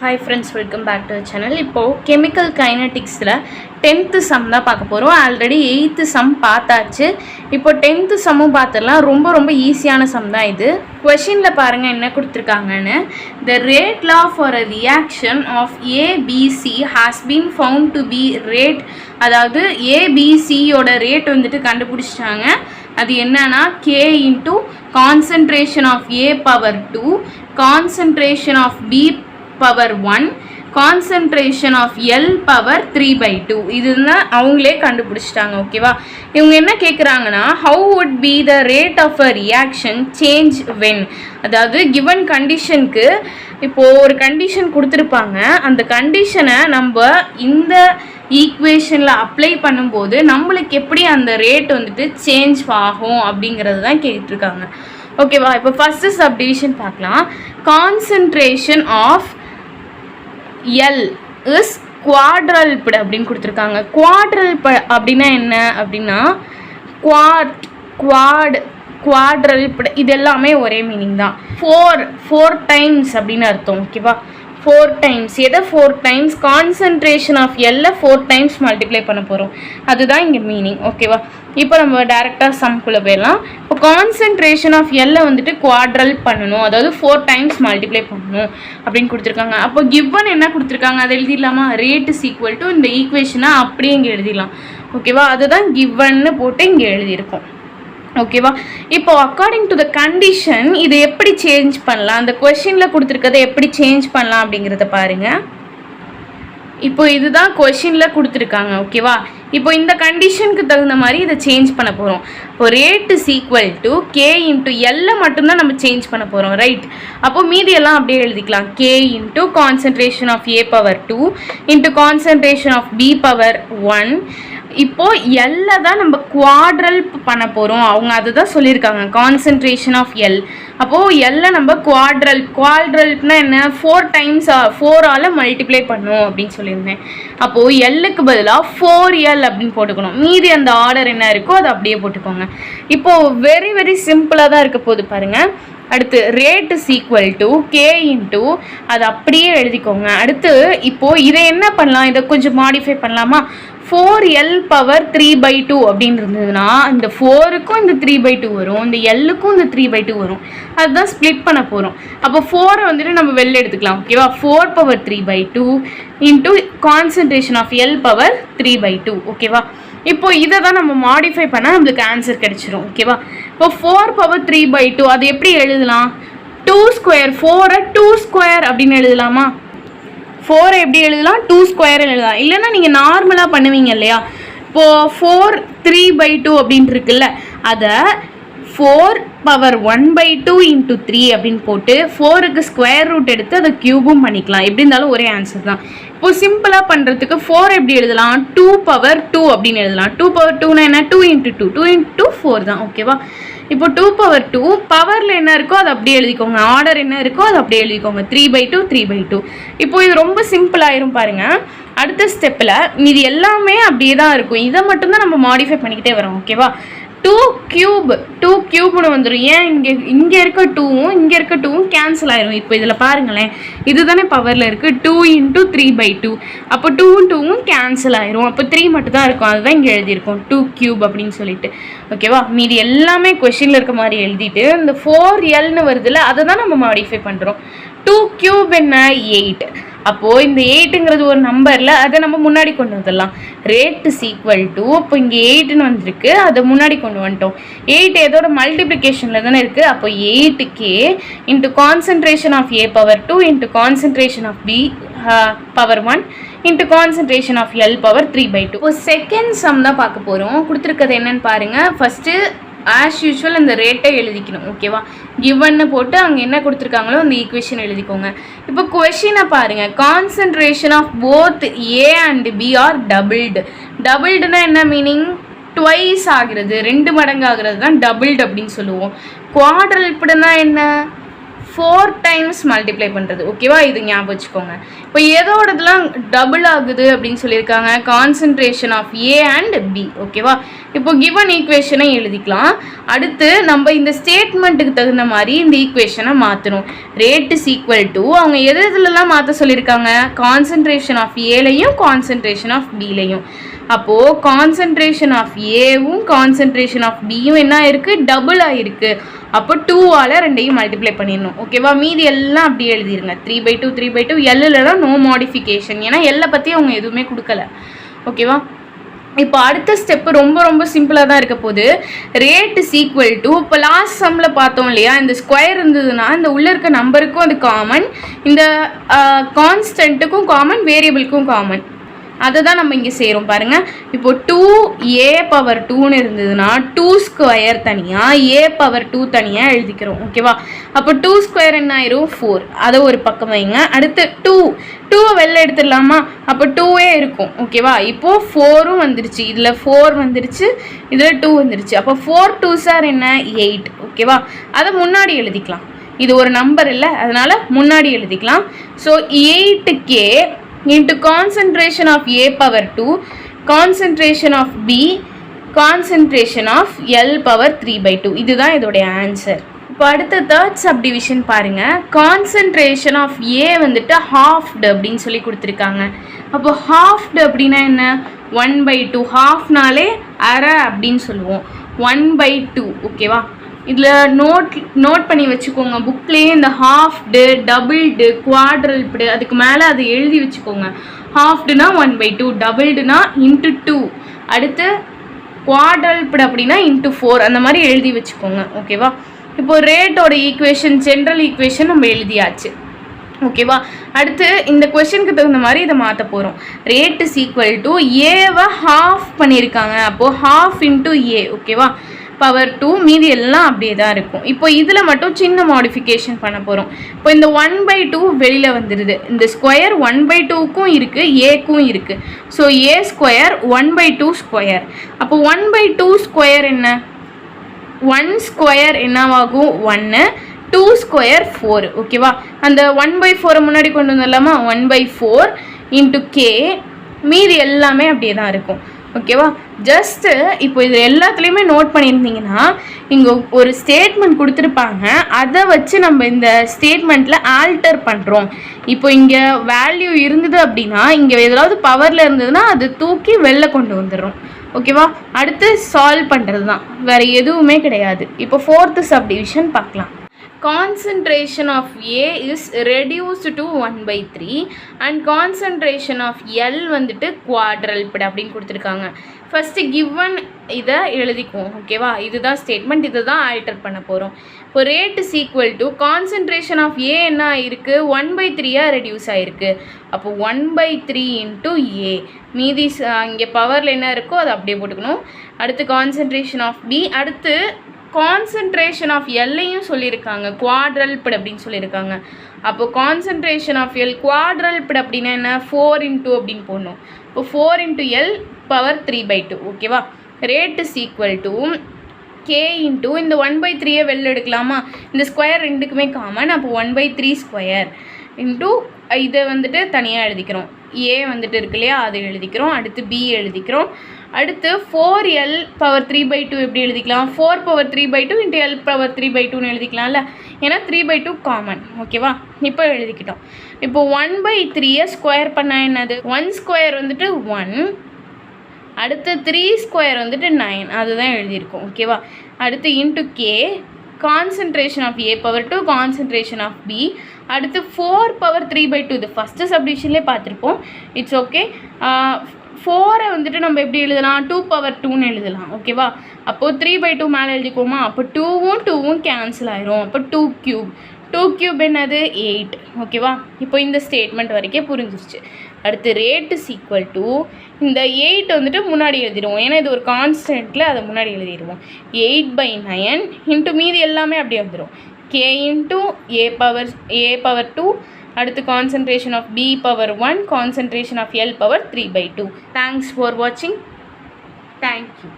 Hi friends, welcome back to the channel. இப்போ chemical kineticsல 10th sum தான் பார்க்க போறோம். ஆல்ரெடி 8th sum பார்த்தாச்சு. இப்போ 10th sumமும் பார்த்தறலாம். ரொம்ப ஈஸியான sum தான் இது. क्वेश्चनல பாருங்க என்ன கொடுத்திருக்காங்கன்னு. The rate law for a reaction of ABC has been found to be rate, அதாவது ABC யோட ரேட் வந்துட்டு கண்டுபிடிச்சாங்க. அது என்னன்னா K into concentration of A power 2 concentration of B power 1 concentration of L power 3/2 இதுதான் அவங்களே கண்டுபிடிச்சிட்டாங்க. ஓகேவா, இவங்க என்ன கேட்குறாங்கன்னா how would be the rate of a reaction change when, அதாவது given கண்டிஷனுக்கு இப்போது ஒரு கண்டிஷன் கொடுத்துருப்பாங்க, அந்த கண்டிஷனை நம்ம இந்த ஈக்குவேஷனில் அப்ளை பண்ணும்போது நம்மளுக்கு எப்படி அந்த ரேட் வந்துட்டு சேஞ்ச் ஆகும் அப்படிங்கிறது தான் கேட்டிருக்காங்க. ஓகேவா, இப்போ ஃபஸ்ட்டு சப்டிவிஷன் பார்க்கலாம். கான்சன்ட்ரேஷன் ஆஃப் L இஸ் குவாட்ரல்பட் அப்படின்னு கொடுத்துருக்காங்க. குவாட்ரல்பட் அப்படின்னா என்ன அப்படின்னா குவாட்ரல்பட் இது எல்லாமே ஒரே மீனிங் தான். ஃபோர் டைம்ஸ் அப்படின்னு அர்த்தம். ஓகேவா, 4 டைம்ஸ். எதை 4 டைம்ஸ்? கான்சன்ட்ரேஷன் ஆஃப் எல்ல 4 டைம்ஸ் மல்டிப்ளை பண்ண போகிறோம், அதுதான் இங்கே மீனிங். ஓகேவா, இப்போ நம்ம டேரெக்டாக சம்குள்ளே போயிடலாம். இப்போ கான்சன்ட்ரேஷன் ஆஃப் எல்லை வந்துட்டு குவாட்ரல் பண்ணணும், அதாவது 4 டைம்ஸ் மல்டிப்ளை பண்ணணும் அப்படின்னு கொடுத்துருக்காங்க. அப்போ கிவன் என்ன கொடுத்துருக்காங்க அதை எழுதிடலாமா? ரேட் இஸ் ஈக்குவல் டு இந்த ஈக்குவேஷனை அப்படியே இங்கே எழுதிடலாம். ஓகேவா, அதுதான் கிவன்னு போட்டு இங்கே எழுதியிருக்கோம். ஓகேவா, இப்போ அக்கார்டிங் டு த கண்டிஷன் இது எப்படி சேஞ்ச் பண்ணலாம், அந்த கொஷினில் கொடுத்துருக்கதை எப்படி சேஞ்ச் பண்ணலாம் அப்படிங்கிறத பாருங்கள். இப்போ இதுதான் கொஷினில் கொடுத்துருக்காங்க. ஓகேவா, இப்போ இந்த கண்டிஷனுக்கு தகுந்த மாதிரி இதை சேஞ்ச் பண்ண போகிறோம். இப்போ rate is equal to K into எல்லை மட்டும்தான் நம்ம சேஞ்ச் பண்ண போகிறோம், ரைட்? அப்போ மீதியெல்லாம் அப்படியே எழுதிக்கலாம். K into concentration of A power 2 into concentration of B power 1. இப்போது எல்லை தான் நம்ம குவாட்ரல் பண்ண போகிறோம், அவங்க அதுதான் சொல்லியிருக்காங்க, கான்சன்ட்ரேஷன் ஆஃப் எல். அப்போது எல்லை நம்ம குவாட்ரல்னா என்ன? 4 டைம்ஸ் 4ஆல் மல்டிப்ளை பண்ணும் அப்படின்னு சொல்லியிருந்தேன். அப்போது எல்லுக்கு பதிலாக 4L அப்படின்னு போட்டுக்கணும். மீதி அந்த ஆர்டர் என்ன இருக்கோ அதை அப்படியே போட்டுக்கோங்க. இப்போது வெரி சிம்பிளாக தான் இருக்க போகுது பாருங்கள். அடுத்து rate is equal to K into அதை அப்படியே எழுதிக்கோங்க. அடுத்து இப்போது இதை என்ன பண்ணலாம், இதை கொஞ்சம் மாடிஃபை பண்ணலாமா? 4L பவர் 3/2 அப்படின்னு இருந்ததுன்னா இந்த 4க்கும் இந்த 3/2 வரும், இந்த Lக்கும் இந்த 3/2 வரும், அதுதான் ஸ்ப்ளிட் பண்ண போகிறோம். அப்போ 4 வந்துட்டு நம்ம வெளில எடுத்துக்கலாம். ஓகேவா, 4 power 3/2 into concentration of L power 3/2. ஓகேவா, இப்போ இதை தான் நம்ம மாடிஃபை பண்ணால் நம்மளுக்கு ஆன்சர் கிடைச்சிரும். ஓகேவா, இப்போ 4 பவர் 3/2 அது எப்படி எழுதலாம்? 2 ஸ்கொயர், 4 2 ஸ்கொயர் அப்படின்னு எழுதலாமா? 4 எப்படி எழுதலாம்? 2 ஸ்கொயர் எழுதலாம். இல்லைன்னா நீங்கள் நார்மலாக பண்ணுவீங்க இல்லையா? இப்போது 4 3/2 அப்படின்ட்டு இருக்குல்ல, அதை 4 பவர் 1/2 இன்ட்டு 3 அப்படின்னு போட்டு 4க்கு ஸ்கொயர் ரூட் எடுத்து அதை க்யூபும் பண்ணிக்கலாம். எப்படி இருந்தாலும் ஒரே ஆன்சர் தான். இப்போது சிம்பிளாக பண்ணுறதுக்கு 4 எப்படி எழுதலாம்? 2 பவர் 2 அப்படின்னு எழுதலாம். 2 பவர் 2னா என்ன? 2 இன்ட்டு 2 இன்ட்டு 4 தான். ஓகேவா, இப்போ 2 பவர் 2 பவரில் என்ன இருக்கோ அதை அப்படியே எழுதிக்கோங்க, ஆர்டர் என்ன இருக்கோ அதை அப்படியே எழுதிக்கோங்க. 3/2 இப்போ இது ரொம்ப சிம்பிளாயிரும் பாருங்கள். அடுத்த ஸ்டெப்பில் மீதி எல்லாமே அப்படியே தான் இருக்கும், இதை மட்டும்தான் நம்ம மாடிஃபை பண்ணிக்கிட்டே வரோம். ஓகேவா, 2 கியூப்னு வந்துடும். ஏன் இங்கே இருக்க 2வும் இங்கே இருக்க 2வும் கேன்சல் ஆயிரும். இப்போ இதில் பாருங்களேன், இது தானே பவரில் இருக்குது, 2 இன்ட்டு 3/2. அப்போ 2வும் 2வும் கேன்சல் ஆயிரும், அப்போ 3 மட்டும் தான் இருக்கும், அதுதான் இங்கே எழுதியிருக்கோம் 2 கியூப் அப்படின்னு சொல்லிட்டு. ஓகேவா, மீதி எல்லாமே கொஷினில் இருக்க மாதிரி எழுதிட்டு இந்த 4Lன்னு வருதுல்ல அதை தான் நம்ம மாடிஃபை பண்ணுறோம். 2 கியூப் என்ன? 8. அப்போது இந்த 8ங்கிறது ஒரு நம்பரில் அதை நம்ம முன்னாடி கொண்டு வந்துடலாம். ரேட் இஸ் ஈக்குவல் டு, இப்போ இங்கே 8ன்னு வந்திருக்கு, அதை முன்னாடி கொண்டு வந்துட்டோம். 8 ஏதோட மல்டிப்ளிகேஷனில் தானே இருக்குது. அப்போ 8K into concentration of A power 2 into concentration of B power 1 into concentration of L power 3/2. இப்போ செகண்ட் சம் தான் பார்க்க போகிறோம். கொடுத்துருக்கிறது என்னன்னு பாருங்கள். ஃபஸ்ட்டு ஆஸ் யூஷுவல் இந்த ரேட்டை எழுதிக்கணும். ஓகேவா, கிவன்னு போட்டு அங்கே என்ன கொடுத்துருக்காங்களோ அந்த ஈக்குவேஷன் எழுதிக்கோங்க. இப்போ கொஷினை பாருங்கள். Concentration of both A and B are டபுள்டுனா என்ன மீனிங்? ட்வைஸ் ஆகிறது, 2 மடங்கு ஆகிறது தான் டபுள்டு அப்படின்னு சொல்லுவோம். குவாட்ரல்படுனா என்ன? 4 டைம்ஸ் மல்டிப்ளை பண்ணுறது. ஓகேவா, இது ஞாபகம் வச்சுக்கோங்க. இப்போ எதோடதுலாம் டபுள் ஆகுது அப்படின்னு சொல்லியிருக்காங்க? Concentration of A and B. ஓகேவா, இப்போ கிவன் ஈக்குவேஷனை எழுதிக்கலாம். அடுத்து நம்ம இந்த ஸ்டேட்மெண்ட்டுக்கு தகுந்த மாதிரி இந்த ஈக்குவேஷனை மாற்றணும். ரேட் இஸ் ஈக்குவல் டு அவங்க எதுலலாம் மாற்ற சொல்லியிருக்காங்க, கான்சன்ட்ரேஷன் ஆஃப் ஏலையும் கான்சன்ட்ரேஷன் ஆஃப் பிலையும். அப்போது கான்சன்ட்ரேஷன் ஆஃப் ஏவும் கான்சன்ட்ரேஷன் ஆஃப் பியும் என்ன இருக்குது, டபுள் ஆகிருக்கு. அப்போ 2ஆல் ரெண்டையும் மல்டிப்ளை பண்ணிடணும். ஓகேவா, மீதி எல்லாம் அப்படியே எழுதிருங்க. 3/2 3/2 எல்லாம் நோ மாடிஃபிகேஷன், ஏன்னா எல்லை பற்றி அவங்க எதுவுமே கொடுக்கல. ஓகேவா, இப்போ அடுத்த ஸ்டெப்பு ரொம்ப ரொம்ப சிம்பிளாக தான் இருக்க போகுது. ரேட் இஸ் ஈக்குவல் டு, இப்போ லாஸ்ட் சம்மில் பார்த்தோம் இல்லையா, இந்த ஸ்கொயர் இருந்ததுன்னா இந்த உள்ளே இருக்க நம்பருக்கும் அது காமன், இந்த கான்ஸ்டன்ட்டுக்கும் காமன், வேரியபிளுக்கும் காமன். அதை தான் நம்ம இங்கே செய்கிறோம் பாருங்கள். இப்போ 2a/2ன்னு இருந்ததுன்னா 2 ஸ்கொயர் தனியாக a/2 தனியாக எழுதிக்கிறோம். ஓகேவா, அப்போ 2 ஸ்கொயர் என்ன ஆயிரும், 4. அதை ஒரு பக்கம் வைங்க. அடுத்து 2வை வெளில எடுத்துடலாமா, அப்போ 2ஏ இருக்கும். ஓகேவா, இப்போது 4ம் வந்துருச்சு, இதில் 4 வந்துருச்சு, இதில் 2 வந்துருச்சு. அப்போ 4 2s என்ன, 8. ஓகேவா, அதை முன்னாடி எழுதிக்கலாம். இது ஒரு நம்பர் இல்லை, அதனால் முன்னாடி எழுதிக்கலாம். So 8k into concentration of a/2, concentration of b, concentration of l/3/2. இதுதான் இதோடைய ஆன்சர். இப்போ அடுத்த தேர்ட் சப்டிவிஷன் பாருங்கள். கான்சன்ட்ரேஷன் ஆஃப் ஏ வந்துட்டு ஹாஃப்டு அப்படின்னு சொல்லி கொடுத்துருக்காங்க. அப்போ ஹாஃப்டு அப்படின்னா என்ன, 1/2. ஹாஃப்னாலே அரை அப்படின்னு சொல்லுவோம், 1/2. ஓகேவா, இதில் நோட் பண்ணி வச்சுக்கோங்க. புக்லேயே இந்த ஹாஃப்டு, டபுள்டு, குவாட்ரல்டு அதுக்கு மேலே அதை எழுதி வச்சுக்கோங்க. ஹாஃப்டுனா 1/2, டபுள்டுனா இன்ட்டு 2, அடுத்து குவாட்ரல்டு அப்படின்னா இன்ட்டு 4, அந்த மாதிரி எழுதி வச்சுக்கோங்க. ஓகேவா, இப்போ ரேட்டோட ஈக்குவேஷன், ஜென்ரல் ஈக்குவேஷன் நம்ம எழுதியாச்சு. ஓகேவா, அடுத்து இந்த கொஷனுக்கு தகுந்த மாதிரி இதை மாற்ற போகிறோம். ரேட் இஸ் ஈக்குவல் டு, ஏவை ஹாஃப் பண்ணியிருக்காங்க, அப்போது ஹாஃப் இன்ட்டு ஏ. ஓகேவா, /2, மீதி எல்லாம் அப்படியே தான் இருக்கும். இப்போ இதில் மட்டும் சின்ன மாடிஃபிகேஷன் பண்ண போகிறோம். இப்போ இந்த 1/2 வெளியில் வந்துடுது. இந்த ஸ்கொயர் 1/2க்கும் இருக்குது, ஏக்கும் இருக்குது. ஸோ ஏ ஸ்கொயர் 1/2 ஸ்கொயர். அப்போ 1/2 ஸ்கொயர் என்ன, 1 ஸ்கொயர் என்னவாகும், 1, 2 ஸ்கொயர் 4. ஓகேவா, அந்த 1/4 முன்னாடி கொண்டு வந்துடலாமா, 1/4 இன்ட்டு கே, மீதி எல்லாமே அப்படியே தான் இருக்கும். ஓகேவா, ஜஸ்ட்டு இப்போ இது எல்லாத்துலேயுமே நோட் பண்ணியிருந்தீங்கன்னா இங்கே ஒரு ஸ்டேட்மெண்ட் கொடுத்துருப்பாங்க, அதை வச்சு நம்ம இந்த ஸ்டேட்மெண்ட்டில் ஆல்டர் பண்ணுறோம். இப்போ இங்கே வேல்யூ இருந்தது அப்படின்னா இங்கே ஏதாவது பவரில் இருந்ததுன்னா அது தூக்கி வெளில கொண்டு வந்துடுறோம். ஓகேவா, அடுத்து சால்வ் பண்ணுறது தான், வேறு எதுவுமே கிடையாது. இப்போ 4th சப்டிவிஷன் பார்க்கலாம். Concentration of A is reduced to 1/3 and concentration of L வந்துட்டு quadruped அப்படின்னு கொடுத்துருக்காங்க. ஃபஸ்ட்டு கிவன் இதை எழுதிக்குவோம். ஓகேவா, இதுதான் ஸ்டேட்மெண்ட், இதை தான் ஆல்டர் பண்ண போகிறோம். இப்போ rate is equal to, concentration of A என்ன ஆகிருக்கு, 1/3 ரெடியூஸ் ஆகிருக்கு. அப்போ 1/3 இன்ட்டு ஏ, மீதி இங்கே பவரில் என்ன இருக்கோ அதை அப்படியே போட்டுக்கணும். அடுத்து கான்சன்ட்ரேஷன் ஆஃப் பி, அடுத்து கான்சன்ட்ரேஷன் ஆஃப் எல்லையும் சொல்லியிருக்காங்க, குவாட்ரல்பிட் அப்படின்னு சொல்லியிருக்காங்க. அப்போ கான்சன்ட்ரேஷன் ஆஃப் எல் குவாட்ரல்பிட் அப்படின்னா என்ன, 4 இன்ட்டு அப்படின்னு போடணும். இப்போ 4 இன்ட்டு l/3/2. ஓகேவா, rate is equal to K into இந்த 1/3 வெளில எடுக்கலாமா, இந்த ஸ்கொயர் ரெண்டுக்குமே காமன், அப்போ 1/3 ஸ்கொயர் இன்ட்டு இதை வந்துட்டு தனியாக எழுதிக்கிறோம். ஏ வந்துட்டு இருக்கு இல்லையா, அதை எழுதிக்கிறோம். அடுத்து பி எழுதிக்கிறோம். அடுத்து 4l/3/2 எப்படி எழுதிக்கலாம், 4/3/2 இன்ட்டு l/3/2ன்னு எழுதிக்கலாம்ல, ஏன்னா 3/2 காமன். ஓகேவா, இப்போ எழுதிக்கிட்டோம். இப்போ 1/3 ஸ்கொயர் பண்ணால் என்னது, 1 ஸ்கொயர் வந்துட்டு 1, அடுத்து 3 ஸ்கொயர் வந்துட்டு 9, அதுதான் எழுதியிருக்கோம். ஓகேவா, அடுத்து into K, concentration of a/2, concentration of b, அடுத்து 4/3/2. இது ஃபஸ்ட்டு சப்டிவிஷன்லேயே பார்த்துருப்போம், இட்ஸ் ஓகே. 4 வந்துட்டு நம்ம எப்படி எழுதலாம், 2/2ன்னு எழுதலாம். ஓகேவா, அப்போது 3/2 மேலே எழுதிக்கோமா, அப்போ 2வும் கேன்சல் ஆயிரும். அப்போ 2 கியூப் என்னது, 8. ஓகேவா, இப்போ இந்த ஸ்டேட்மெண்ட் வரைக்கும் புரிஞ்சிருச்சு. அடுத்து ரேட் இஸ் ஈக்குவல் டு, இந்த 8 வந்துட்டு முன்னாடி எழுதிடுவோம், ஏன்னா இது ஒரு கான்ஸ்டன்ட்டில் அதை முன்னாடி எழுதிடுவோம். 8/9 இன்ட்டு மீதி எல்லாமே அப்படியே வந்துடும், k இன்ட்டு a/2, அடுத்து concentration of b/1, concentration of l/3/2. Thanks for வாட்சிங். தேங்க்யூ.